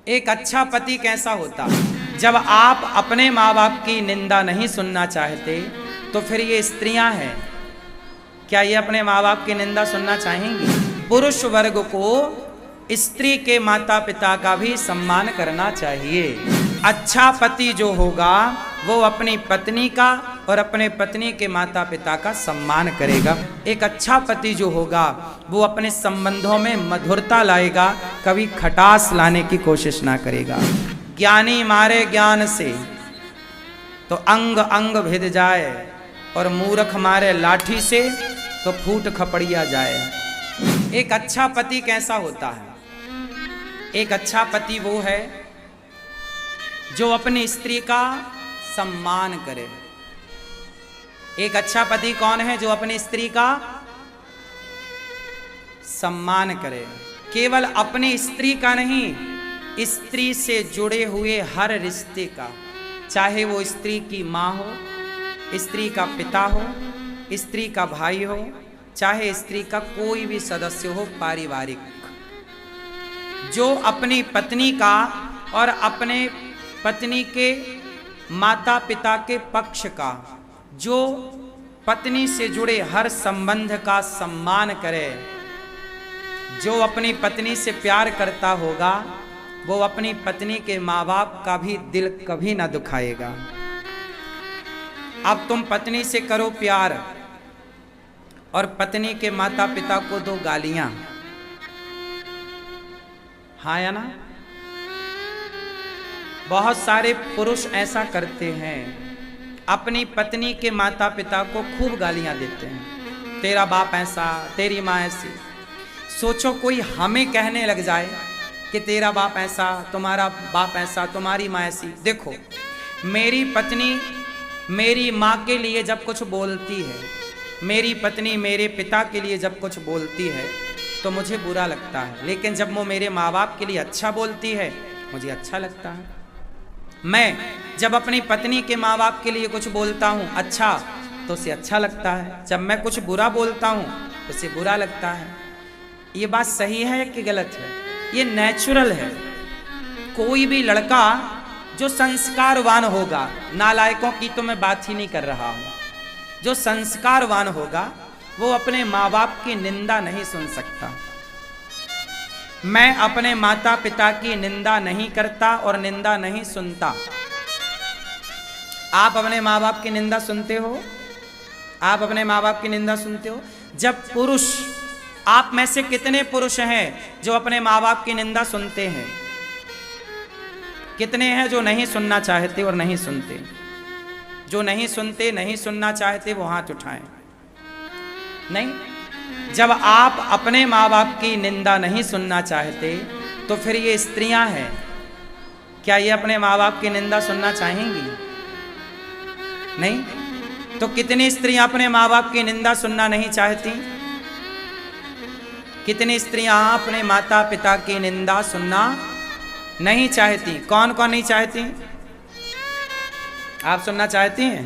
एक अच्छा पति कैसा होता? जब आप अपने माँ बाप की निंदा नहीं सुनना चाहते तो फिर ये स्त्रियां हैं, क्या ये अपने माँ बाप की निंदा सुनना चाहेंगी? पुरुष वर्ग को स्त्री के माता पिता का भी सम्मान करना चाहिए। अच्छा पति जो होगा वो अपनी पत्नी का और अपने पत्नी के माता पिता का सम्मान करेगा। एक अच्छा पति जो होगा वो अपने संबंधों में मधुरता लाएगा, कभी खटास लाने की कोशिश ना करेगा। ज्ञानी मारे ज्ञान से तो अंग अंग भिद जाए और मूर्ख मारे लाठी से तो फूट खपड़िया जाए। एक अच्छा पति कैसा होता है? एक अच्छा पति वो है जो अपनी स्त्री का सम्मान करे। एक अच्छा पति कौन है? जो अपनी स्त्री का सम्मान करे। केवल अपनी स्त्री का नहीं, स्त्री से जुड़े हुए हर रिश्ते का, चाहे वो स्त्री की माँ हो, स्त्री का पिता हो, स्त्री का भाई हो, चाहे स्त्री का कोई भी सदस्य हो पारिवारिक, जो अपनी पत्नी का और अपने पत्नी के माता पिता के पक्ष का, जो पत्नी से जुड़े हर संबंध का सम्मान करे, जो अपनी पत्नी से प्यार करता होगा वो अपनी पत्नी के माँ बाप का भी दिल कभी ना दुखाएगा। अब तुम पत्नी से करो प्यार और पत्नी के माता पिता को दो गालियां, हाँ या ना? बहुत सारे पुरुष ऐसा करते हैं, अपनी पत्नी के माता पिता को खूब गालियां देते हैं, तेरा बाप ऐसा, तेरी माँ ऐसी। सोचो कोई हमें कहने लग जाए कि तेरा बाप ऐसा, तुम्हारा बाप ऐसा, तुम्हारी माँ ऐसी। देखो, मेरी पत्नी मेरी माँ के लिए जब कुछ बोलती है, मेरी पत्नी मेरे पिता के लिए जब कुछ बोलती है तो मुझे बुरा लगता है, लेकिन जब वो मेरे माँ बाप के लिए अच्छा बोलती है मुझे अच्छा लगता है। मैं जब अपनी पत्नी के माँ बाप के लिए कुछ बोलता हूँ अच्छा तो उसे अच्छा लगता है, जब मैं कुछ बुरा बोलता हूँ तो उसे बुरा लगता है। ये बात सही है कि गलत है? ये नेचुरल है। कोई भी लड़का जो संस्कारवान होगा, नालायकों की तो मैं बात ही नहीं कर रहा हूं, जो संस्कारवान होगा वो अपने माँ बाप की निंदा नहीं सुन सकता। मैं अपने माता पिता की निंदा नहीं करता और निंदा नहीं सुनता। आप अपने माँ बाप की निंदा सुनते हो? आप अपने माँ बाप की निंदा सुनते हो? जब पुरुष, आप में से कितने पुरुष हैं जो अपने माँ बाप की निंदा सुनते हैं? कितने हैं जो नहीं सुनना चाहते और नहीं सुनते? जो नहीं सुनते, नहीं सुनना चाहते वो हाथ उठाएं। नहीं, जब आप अपने माँ बाप की निंदा नहीं सुनना चाहते तो फिर ये स्त्रियां हैं, क्या ये अपने माँ बाप की निंदा सुनना चाहेंगी? नहीं। तो कितनी स्त्रियां अपने माँ बाप की निंदा सुनना नहीं चाहती? कितनी स्त्रियां अपने माता पिता की निंदा सुनना नहीं चाहती? कौन कौन नहीं चाहती? आप सुनना चाहती हैं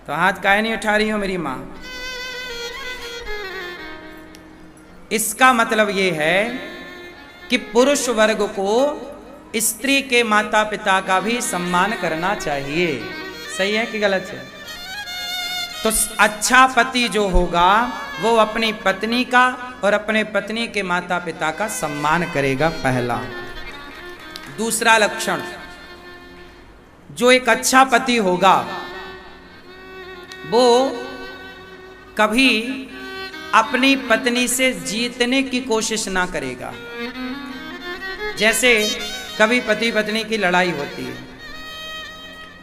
तो हाथ काहे नहीं उठा रही हो मेरी मां? इसका मतलब ये है कि पुरुष वर्ग को स्त्री के माता पिता का भी सम्मान करना चाहिए। सही है कि गलत है? तो अच्छा पति जो होगा वो अपनी पत्नी का और अपने पत्नी के माता पिता का सम्मान करेगा, पहला। दूसरा लक्षण, जो एक अच्छा पति होगा वो कभी अपनी पत्नी से जीतने की कोशिश ना करेगा। जैसे कभी पति पत्नी की लड़ाई होती है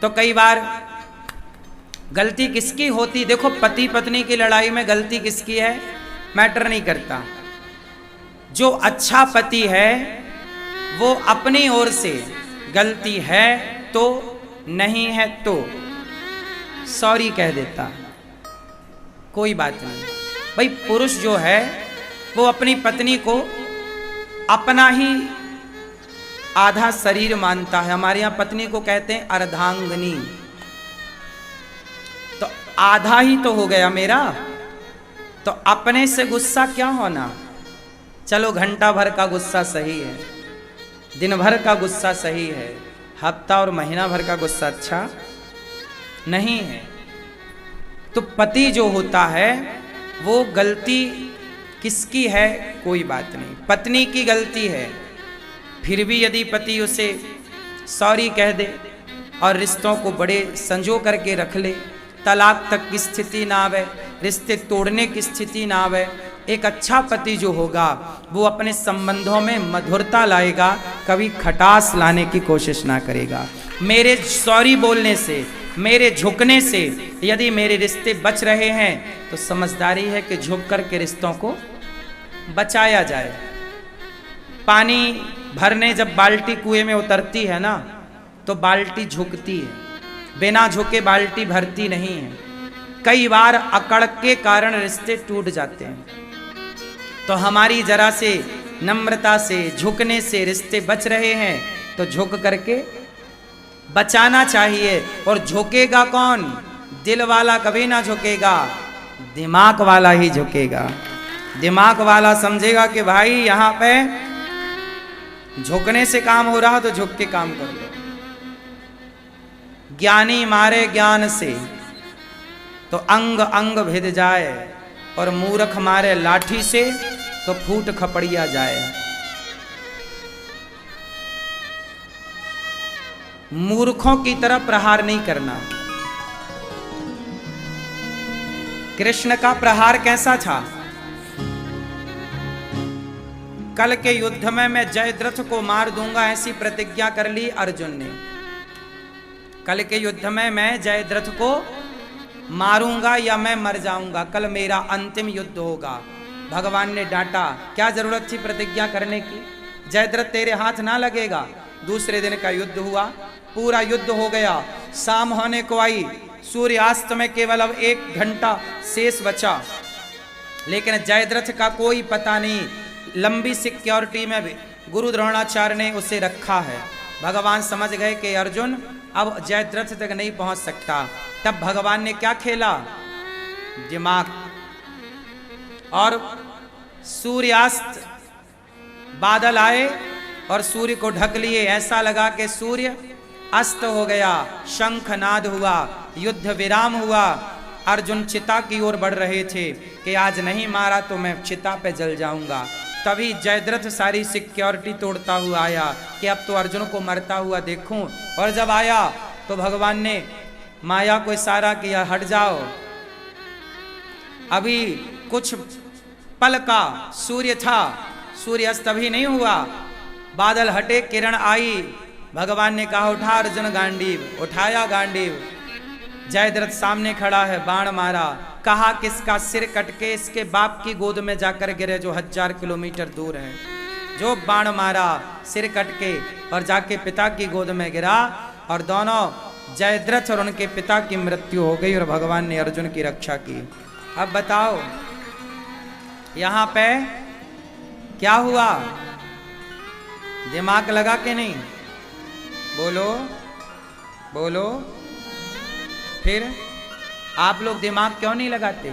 तो कई बार गलती किसकी होती? देखो, पति पत्नी की लड़ाई में गलती किसकी है मैटर नहीं करता। जो अच्छा पति है वो अपनी ओर से गलती है तो, नहीं है तो सॉरी कह देता, कोई बात नहीं। भाई पुरुष जो है वो अपनी पत्नी को अपना ही आधा शरीर मानता है। हमारे यहाँ पत्नी को कहते हैं अर्धांगिनी, तो आधा ही तो हो गया मेरा, तो अपने से गुस्सा क्या होना? चलो घंटा भर का गुस्सा सही है, दिन भर का गुस्सा सही है, हफ्ता और महीना भर का गुस्सा अच्छा नहीं है। तो पति जो होता है वो गलती किसकी है? कोई बात नहीं, पत्नी की गलती है। फिर भी यदि पति उसे सॉरी कह दे और रिश्तों को बड़े संजो करके रख ले, तलाक तक की स्थिति ना आवे, रिश्ते तोड़ने की स्थिति ना आवे, एक अच्छा पति जो होगा वो अपने संबंधों में मधुरता लाएगा, कभी खटास लाने की कोशिश ना करेगा। मेरे सॉरी बोलने से, मेरे झुकने से यदि मेरे रिश्ते बच रहे हैं तो समझदारी है कि झुक कर के रिश्तों को बचाया जाए। पानी भरने जब बाल्टी कुएं में उतरती है ना तो बाल्टी झुकती है, बिना झुके बाल्टी भरती नहीं है। कई बार अकड़ के कारण रिश्ते टूट जाते हैं। तो हमारी जरा से नम्रता से, झुकने से रिश्ते बच रहे हैं तो झुक करके बचाना चाहिए। और झुकेगा कौन? दिल वाला कभी ना झुकेगा, दिमाग वाला ही झुकेगा। दिमाग वाला समझेगा कि भाई यहां पे झुकने से काम हो रहा तो झुक के काम कर लो। ज्ञानी मारे ज्ञान से तो अंग अंग भिद जाए, और मूर्ख मारे लाठी से तो फूट खपड़िया जाए। मूर्खों की तरफ प्रहार नहीं करना। कृष्ण का प्रहार कैसा था? कल के युद्ध में मैं जयद्रथ को मार दूंगा, ऐसी प्रतिज्ञा कर ली अर्जुन ने। कल के युद्ध में मैं जयद्रथ को मारूंगा या मैं मर जाऊंगा, कल मेरा अंतिम युद्ध होगा। भगवान ने डांटा, क्या जरूरत थी प्रतिज्ञा करने की? जयद्रथ तेरे हाथ ना लगेगा। दूसरे दिन का युद्ध हुआ, पूरा युद्ध हो गया, शाम होने को आई, सूर्यास्त में केवल अब 1 घंटा शेष बचा, लेकिन जयद्रथ का कोई पता नहीं। लंबी सिक्योरिटी में भी गुरु द्रोणाचार्य ने उसे रखा है। भगवान समझ गए कि अर्जुन अब जयद्रथ तक नहीं पहुंच सकता। तब भगवान ने क्या खेला? दिमाग। और सूर्यास्त, बादल आए और सूर्य को ढक लिए। ऐसा लगा कि सूर्य अस्त हो गया, शंखनाद हुआ, युद्ध विराम हुआ। अर्जुन चिता की ओर बढ़ रहे थे कि आज नहीं मारा तो मैं चिता पे जल जाऊंगा। तभी जयद्रथ सारी सिक्योरिटी तोड़ता हुआ आया कि अब तो अर्जुन को मरता हुआ देखूं। और जब आया तो भगवान ने माया को इशारा किया, हट जाओ, अभी कुछ पल का सूर्य था, सूर्य अस्त अभी नहीं हुआ। बादल हटे, किरण आई, भगवान ने कहा उठा अर्जुन गांडीव। उठाया गांडीव, जयद्रथ सामने खड़ा है, बाण मारा। कहा किसका सिर कटके इसके बाप की गोद में जाकर गिरे जो 1000 किलोमीटर दूर है। जो बाण मारा, सिर कटके और जाके पिता की गोद में गिरा, और दोनों जयद्रथ और उनके पिता की मृत्यु हो गई और भगवान ने अर्जुन की रक्षा की। अब बताओ यहां पे क्या हुआ? दिमाग लगा के नहीं? बोलो बोलो। फिर आप लोग दिमाग क्यों नहीं लगाते?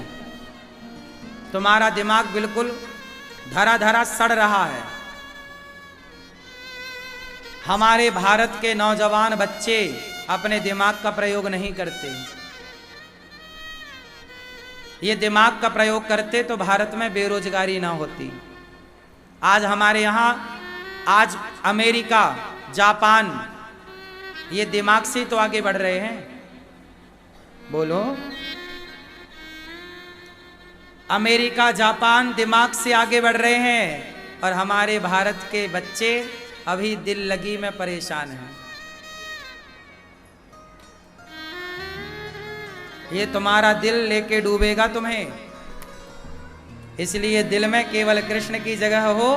तुम्हारा दिमाग बिल्कुल धरा धरा सड़ रहा है। हमारे भारत के नौजवान बच्चे अपने दिमाग का प्रयोग नहीं करते। ये दिमाग का प्रयोग करते तो भारत में बेरोजगारी ना होती। आज हमारे यहाँ, आज अमेरिका, जापान, ये दिमाग से तो आगे बढ़ रहे हैं। बोलो, अमेरिका, जापान दिमाग से आगे बढ़ रहे हैं, और हमारे भारत के बच्चे अभी दिल लगी में परेशान हैं। ये तुम्हारा दिल लेके डूबेगा तुम्हें। इसलिए दिल में केवल कृष्ण की जगह हो,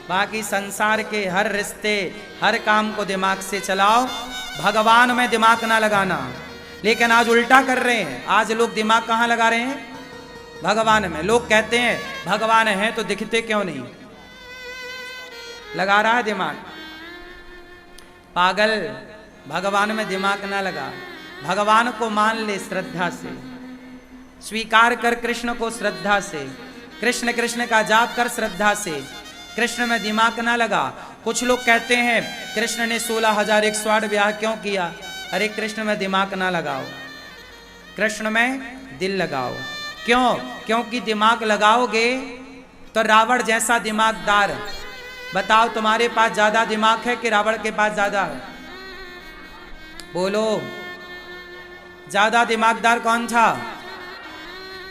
बाकी संसार के हर रिश्ते, हर काम को दिमाग से चलाओ, भगवान में दिमाग ना लगाना। लेकिन आज उल्टा कर रहे हैं। आज लोग दिमाग कहाँ लगा रहे हैं? भगवान में। लोग कहते हैं भगवान है तो दिखते क्यों नहीं? लगा रहा है दिमाग। पागल, भगवान में दिमाग ना लगा। भगवान को मान ले श्रद्धा से, स्वीकार कर कृष्ण को श्रद्धा से, कृष्ण कृष्ण का जाप कर श्रद्धा से। कृष्ण में दिमाग ना लगा कुछ लोग कहते हैं कृष्ण ने 16,108 ब्याह क्यों किया? अरे कृष्ण में दिमाग ना लगाओ, कृष्ण में दिल लगाओ। क्यों? क्योंकि दिमाग लगाओगे तो रावण जैसा दिमागदार, बताओ तुम्हारे पास ज्यादा दिमाग है कि रावण के पास ज्यादा है? बोलो, ज्यादा दिमागदार कौन था?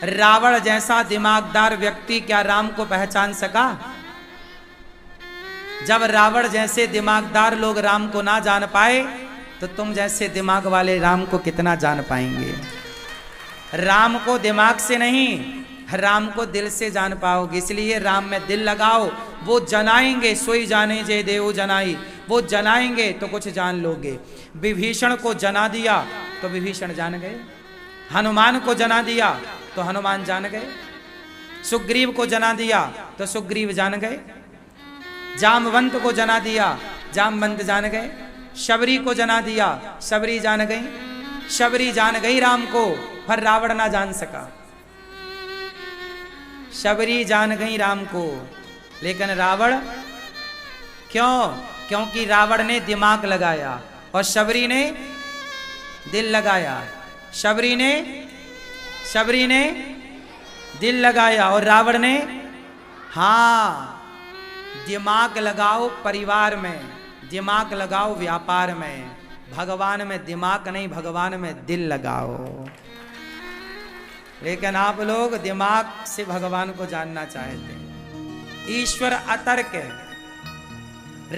रावण जैसा दिमागदार व्यक्ति क्या राम को पहचान सका? जब रावण जैसे दिमागदार लोग राम को ना जान पाए तो तुम जैसे दिमाग वाले राम को कितना जान पाएंगे? राम को दिमाग से नहीं, राम को दिल से जान पाओगे। इसलिए राम में दिल लगाओ, वो जनाएंगे सोई जाने जे देव जनाई, वो जनाएंगे तो कुछ जान लोगे। विभीषण को जना दिया तो विभीषण जान गए, हनुमान को जना दिया तो हनुमान जान गए, सुग्रीव को जना दिया तो सुग्रीव जान गए, जामवंत को जना दिया जामवंत जान गए, शबरी को जना दिया शबरी जान गई, शबरी जान गई राम को, पर रावण ना जान सका। शबरी जान गई राम को, लेकिन रावण क्यों? क्योंकि रावण ने दिमाग लगाया और शबरी ने दिल लगाया। शबरी ने दिल लगाया और रावण ने, हाँ, दिमाग लगाओ परिवार में, दिमाग लगाओ व्यापार में, भगवान में दिमाग नहीं, भगवान में दिल लगाओ। लेकिन आप लोग दिमाग से भगवान को जानना चाहते हैं। ईश्वर अतर्क है,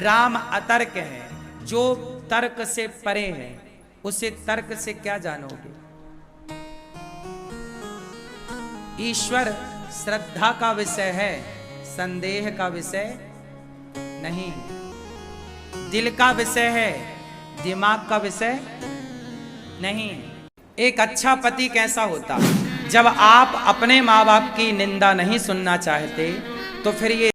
राम अतर्क है। जो तर्क से परे है उसे तर्क से क्या जानोगे? ईश्वर श्रद्धा का विषय है, संदेह का विषय नहीं। दिल का विषय है, दिमाग का विषय नहीं। एक अच्छा पति कैसा होता? जब आप अपने माँ बाप की निंदा नहीं सुनना चाहते तो फिर ये